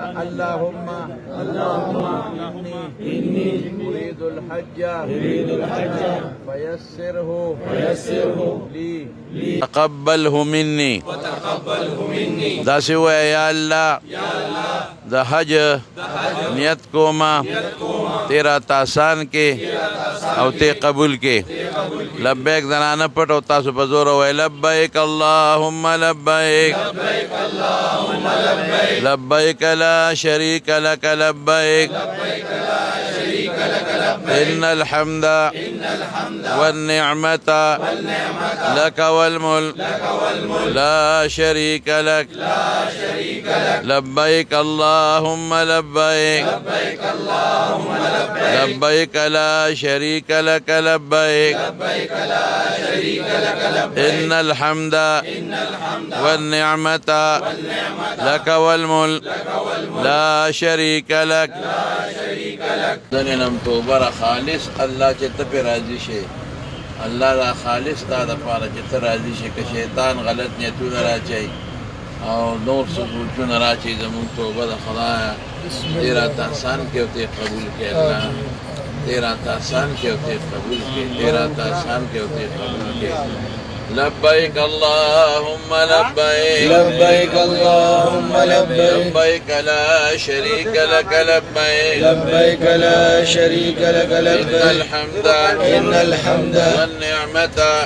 اللهم إني أريد الحج فيسره لي تقبله مني دا سوى يا الله دا حج نیت کوما تیرا تاسان کے او تے قبول کے لبیک دنانا پٹ او تاسو بزور ہوئے لبیک اللہم لبیک لبیک لا شریک لک لبیک إن الحمد والنعمة لك والملك لا شريك لك لبيك اللهم لبيك لبيك لا شريك لك لبيك إن الحمد والنعمة لك والملك لا شريك لك دنینم توبه را خالص الله چې ته پې راضي شي الله را خالص تا دپاره چې ته راضي شي که شیطان غلط نیتونه راچوي او نور څه سوچونه راچوي زمونږ توبه د خدایه دې راته آسان کړې او ته یې قبول کړې الله دې راته آسان کړې او ته یې قبول کړې دې راته آسان کړې او ته یې قبول کړې لبيك اللهم لبيك لبيك اللهم لبيك لبيك لا شريك لك لبيك لبيك لا شريك لك إن لبيك الحمد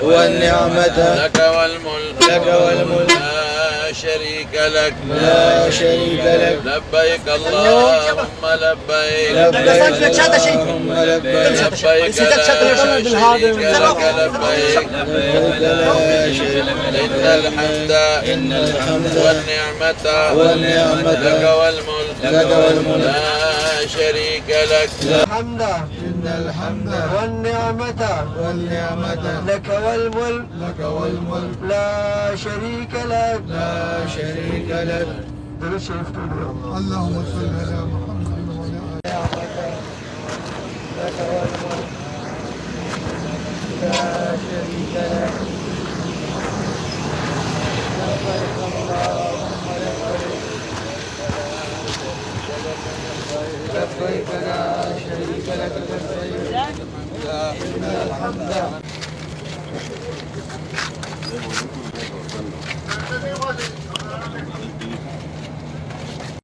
والنعمة لك والملك لا شريك لك لا شريك لك لبيك اللهم لبيك لبيك اللهم لبيك لبيك لا شريك لك لبيك إن الحمد والنعمة لك والملك لا شريك لك إن الحمد والنعمة لك والملك لا شريك لك لا شريك لك اللهم صل على محمد وعلى آله لك والملك لا شريك لك لبيك اللهم لبيك لا شريك لك لبيك إن الحمد